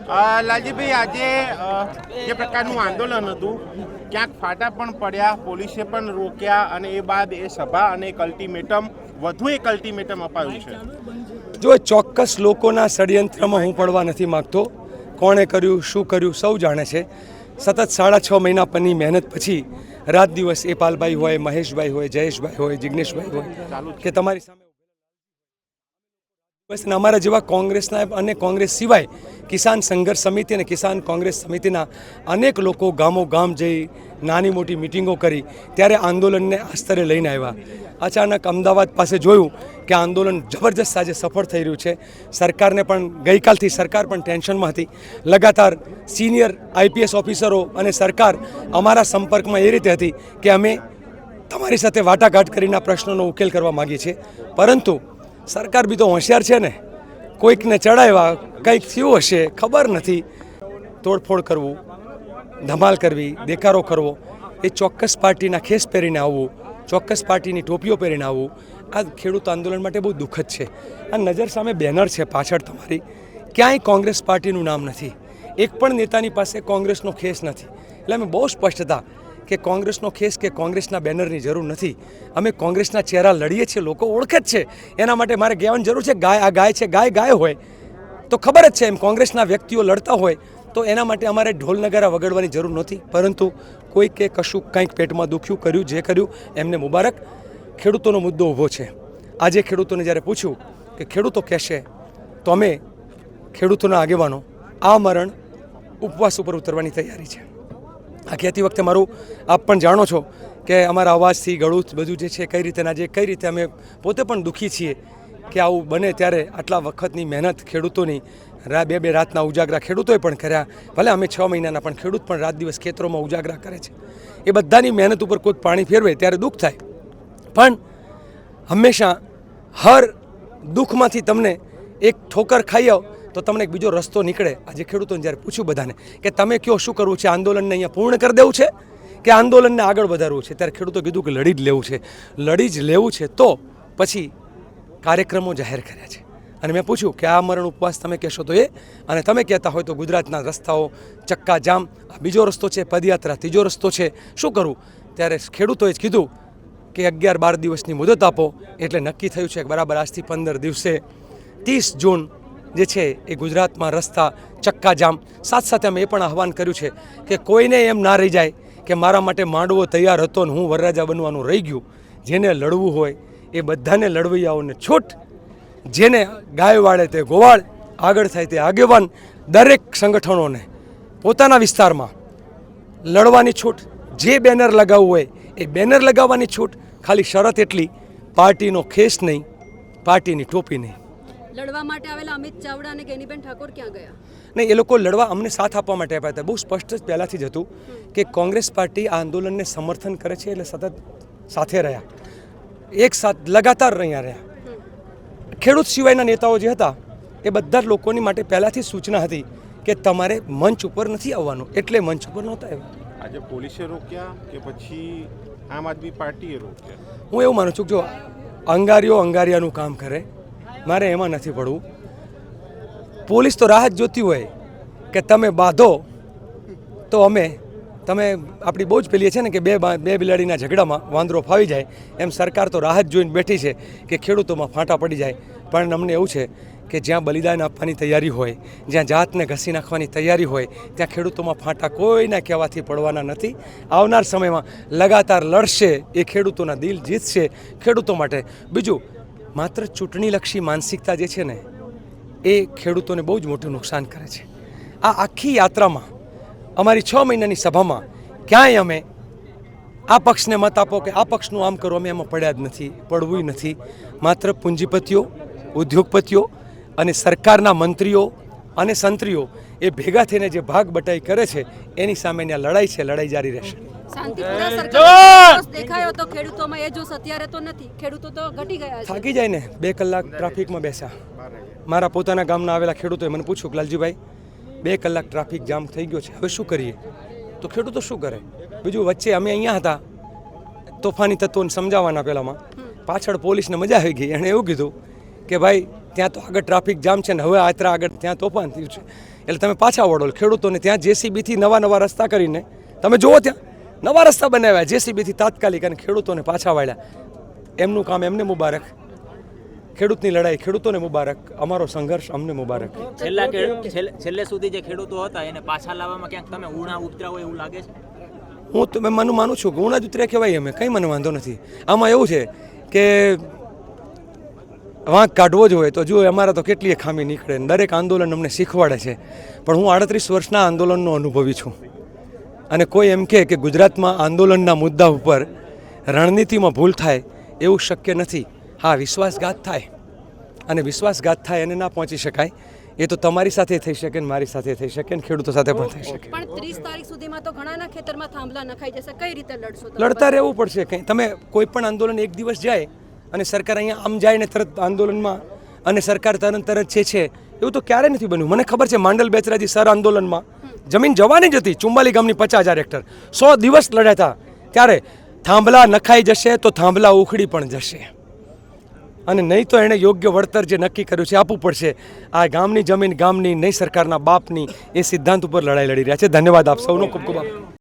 લાલજીભાઈ, આજે જે પ્રકારનું આંદોલન હતું, ક્યાંક ફાટા પણ પડ્યા, પોલીસે પણ રોક્યા અને એ બાદ એ સભા અને એક અલ્ટિમેટમ, વધુ એક અલ્ટિમેટમ અપાયું છે. જો ચોક્કસ લોકોના ષડયંત્રમાં હું પડવા નથી માગતો. કોણે કર્યું, શું કર્યું, સૌ જાણે છે. સતત 6.5 મહિના પરની મહેનત પછી રાત દિવસ એ પાલભાઈ હોય, મહેશભાઈ હોય, જયેશભાઈ હોય, જિગ્નેશભાઈ હોય કે તમારી સામે બસ અમારા જેવા કોંગ્રેસના અને કોંગ્રેસ સિવાય કિસાન સંઘર્ષ સમિતિ અને કિસાન કોંગ્રેસ સમિતિના અનેક લોકો ગામો ગામ જઈ નાની મોટી મિટિંગો કરી ત્યારે આંદોલનને આ સ્તરે લઈને આવ્યા. અચાનક અમદાવાદ પાસે જોયું કે આંદોલન જબરજસ્ત આજે સફળ થઈ રહ્યું છે. સરકારને પણ ગઈકાલથી સરકાર પણ ટેન્શનમાં હતી. લગાતાર સિનિયર આઈપીએસ ઓફિસરો અને સરકાર અમારા સંપર્કમાં એ રીતે હતી કે અમે તમારી સાથે વાટાઘાટ કરીને પ્રશ્નોનો ઉકેલ કરવા માગીએ છીએ. પરંતુ સરકાર બી તો હોશિયાર છે ને, કોઈકને ચડાવ્યા, કંઈક થયું હશે ખબર નથી, તોડફોડ કરવું, ધમાલ કરવી, દેખાડો કરવો, એ ચોક્કસ પાર્ટીના ખેસ પહેરીને આવવું, ચોક્કસ પાર્ટીની ટોપીઓ પહેરીને આવવું, આ ખેડૂત આંદોલન માટે બહુ દુઃખદ છે. આ નજર સામે બેનર છે પાછળ તમારી, ક્યાંય કોંગ્રેસ પાર્ટીનું નામ નથી, એક પણ નેતાની પાસે કોંગ્રેસનો ખેસ નથી. એટલે અમે બહુ સ્પષ્ટ હતા કે કોંગ્રેસનો ખેસ કે કોંગ્રેસના બેનરની જરૂર નથી. અમે કોંગ્રેસના ચહેરા લડીએ છીએ, લોકો ઓળખે જ છે. એના માટે મારે કહેવાની જરૂર છે ગાય આ ગાય છે, ગાય હોય તો ખબર જ છે. એમ કોંગ્રેસના વ્યક્તિઓ લડતા હોય તો એના માટે અમારે ઢોલ નગારા વગાડવાની જરૂર નહોતી. પરંતુ કોઈકે કશું કંઈક પેટમાં દુખ્યું, કર્યું જે કર્યું એમને મુબારક. ખેડૂતોનો મુદ્દો ઊભો છે. આજે ખેડૂતોને જ્યારે પૂછ્યું કે ખેડૂતો કહેશે તો અમે ખેડૂતોના આગેવાનો આ મરણ ઉપવાસ ઉપર ઉતરવાની તૈયારી છે. આ કહેતી વખતે મારું આપ પણ જાણો છો કે અમારા અવાજથી ગળું બધું જે છે કઈ રીતે આજે કઈ રીતે અમે પોતે પણ દુઃખી છીએ કે આવું બને. ત્યારે આટલા વખતની મહેનત ખેડૂતોની, બે રાતના ઉજાગરા ખેડૂતોએ પણ કર્યા. ભલે અમે 6 મહિનાના, પણ ખેડૂત પણ રાત દિવસ ખેતરોમાં ઉજાગરા કરે છે. એ બધાની મહેનત ઉપર કોઈ પાણી ફેરવે ત્યારે દુઃખ થાય. પણ હંમેશા હર દુઃખમાંથી તમને એક ઠોકર ખાઈ આવો તો તમને એક બીજો રસ્તો નીકળે. આજે ખેડૂતોને જ્યારે પૂછ્યું બધાને કે તમે કયો શું કરવું છે, આંદોલનને અહીંયા પૂર્ણ કરી દેવું છે કે આંદોલનને આગળ વધારવું છે, ત્યારે ખેડૂતો કીધું કે લડી જ લેવું છે. લડી જ લેવું છે તો પછી કાર્યક્રમો જાહેર કર્યા છે. અને મેં પૂછ્યું કે આ મરણ ઉપવાસ તમે કહેશો તો એ, અને તમે કહેતા હોય તો ગુજરાતના રસ્તાઓ ચક્કા જામ, આ બીજો રસ્તો છે, પદયાત્રા ત્રીજો રસ્તો છે, શું કરવું? ત્યારે ખેડૂતોએ જ કીધું કે 11-12 દિવસની મુદત આપો. એટલે નક્કી થયું છે કે બરાબર આજથી 15 દિવસે 30 જૂન જે છે એ ગુજરાતમાં રસ્તા ચક્કા જામ. સાથે અમે એ પણ આહવાન કર્યું છે કે કોઈને એમ ના રહી જાય કે મારા માટે માંડવો તૈયાર હતો ને હું વરરાજા બનવાનું રહી ગયું. જેને લડવું હોય એ બધાને લડવૈયાઓને છૂટ, જેને ગાય વાળે તે ગોવાળ, આગળ થાય તે આગેવાન, દરેક સંગઠનોને પોતાના વિસ્તારમાં લડવાની છૂટ. જે બેનર લગાવવું હોય એ બેનર લગાવવાની છૂટ. ખાલી શરત એટલી, પાર્ટીનો ખેસ નહીં, પાર્ટીની ટોપી નહીં. લડવા માટે આવેલા અમિત ચાવડા અને ગેનીબેન ઠાકોર ક્યાં ગયા? નહીં, એ લોકો લડવા અમને સાથ આપવા માટે આપ્યા હતા. બહુ સ્પષ્ટ જ પહેલાંથી જ હતું કે કોંગ્રેસ પાર્ટી આ આંદોલનને સમર્થન કરે છે, એટલે સતત સાથે રહ્યા, એક સાથ લગાતાર અહીંયા રહ્યા. ખેડૂત સિવાયના નેતાઓ જે હતા એ બધા જ લોકોની માટે પહેલાંથી સૂચના હતી કે તમારે મંચ ઉપર નથી આવવાનું, એટલે મંચ ઉપર નહોતા આવ્યા. આજે પોલીસે રોક્યા કે પછી આમ આદમી પાર્ટીએ રોક્યા? હું એવું માનું છું કે જો અંગારીઓ અંગારિયાનું કામ કરે, મારે એમાં નથી પડવું. પોલીસ તો રાહ જ જોતી હોય કે તમે બાંધો તો તમે આપણી બહુ જ પેલી છે ને કે બે બિલાડીના ઝઘડામાં વાંદરો ફાવી જાય, એમ સરકાર તો રાહ જ જોઈને બેઠી છે કે ખેડૂતોમાં ફાંટા પડી જાય. પણ અમને એવું છે કે જ્યાં બલિદાન આપવાની તૈયારી હોય, જ્યાં જાતને ઘસી નાખવાની તૈયારી હોય, ત્યાં ખેડૂતોમાં ફાંટા કોઈના કહેવાથી પડવાના નથી. આવનાર સમયમાં લગાતાર લડશે, એ ખેડૂતોના દિલ જીતશે ખેડૂતો માટે. બીજું, માત્ર ચૂંટણીલક્ષી માનસિકતા જે છે ને એ ખેડૂતોને બહુ જ મોટું નુકસાન કરે છે. આ આખી યાત્રામાં અમારી 6 મહિનાની સભામાં ક્યાંય અમે આ પક્ષને મત આપો કે આ પક્ષનું આમ કરો, અમે એમાં પડ્યા જ નથી, પડવું નથી. માત્ર પૂંજીપતિઓ, ઉદ્યોગપતિઓ અને સરકારના મંત્રીઓ અને સંત્રીઓ એ ભેગા થઈને જે ભાગ બટાઈ કરે છે એની સામેની આ લડાઈ છે, લડાઈ જારી રહેશે. શાંતિપૂર્ણ સરકાર દેખાયો તો ખેડૂતોમાં એ જોશ અત્યારે તો નથી. ખેડૂતો તો ઘટી ગયા છે. થાકી જાય ને, 2 કલાક ટ્રાફિકમાં બેસ્યા. મારા પોતાના ગામના આવેલા ખેડૂતોએ મને પૂછ્યું કે લાલજીભાઈ 2 કલાક ટ્રાફિક જામ થઈ ગયો છે, હવે શું કરીએ? તો ખેડૂતો શું કરે? બીજું, વચ્ચે અમે અહીંયા હતા તોફાની તત્વોને સમજાવવાના, પહેલામાં પાછળ પોલીસને મજા આવી ગઈ. એણે એવું કીધું કે ભાઈ ત્યાં તો આગળ ટ્રાફિક જામ છે ને હવે આગળ ત્યાં તોફાન થયું છે. એટલે તમે પાછા વળો. ખેડૂતોને ત્યાં જેસીબીથી નવા રસ્તા કરીને તમે જુઓ, ત્યાં નવા રસ્તા બનાવ્યા જેસીબીથી તાત્કાલિક, અને ખેડૂતોને પાછા વાળ્યા. એમનું કામ એમને મુબારક, ખેડૂતની લડાઈ ખેડૂતોને મુબારક, અમારો સંઘર્ષ અમને મુબારક. છેલ્લે સુધી જે ખેડૂતો હતા એને પાછા લાવવામાં ક્યાંક તમે ઉણા ઉતર્યા હોય એવું લાગે છે? હું તો માનું છું કે ઉણા જ ઉતર્યા કહેવાય, અમે કંઈ મને વાંધો નથી. આમાં એવું છે કે વાંક કાઢવો જ હોય તો જુઓ, અમારા તો કેટલીય ખામી નીકળે, દરેક આંદોલન અમને શીખવાડે છે. પણ હું 38 વર્ષના આંદોલનનો અનુભવી છું, અને કોઈ એમ કહે કે ગુજરાતમાં આંદોલનના મુદ્દા ઉપર રણનીતિમાં ભૂલ થાય એવું શક્ય નથી. હા, વિશ્વાસઘાત થાય, અને વિશ્વાસઘાત થાય એને ના પહોંચી શકાય. એ તો તમારી સાથે થઈ શકે ને મારી સાથે થઈ શકે ને ખેડૂતો સાથે પણ થઈ શકે. પણ 30 તારીખ સુધીમાં તો ઘણાના ખેતરમાં થાંભલા નખાઈ જશે, કઈ રીતે લડશો તમે? લડતા રહેવું પડશે. કંઈ તમે કોઈ પણ આંદોલન એક દિવસ જાય અને સરકાર અહીંયા આમ જાય ને તરત આંદોલનમાં, અને સરકાર તરત છે એવું તો ક્યારે નથી બન્યું. મને ખબર છે, માંડલ બેચરાજી સર આંદોલનમાં જમીન જવાની જ હતી, 44 ગામની 50,000 હેક્ટર, 100 દિવસ લડ્યા હતા. ત્યારે થાંભલા નખાઈ જશે તો થાંભલા ઉખડી પણ જશે, અને નહીં તો એણે યોગ્ય વળતર જે નક્કી કર્યું છે આપવું પડશે. આ ગામની જમીન ગામની, નહીં સરકારના બાપની, એ સિદ્ધાંત ઉપર લડાઈ લડી રહ્યા છે. ધન્યવાદ આપ સૌનો ખૂબ ખૂબ આભાર.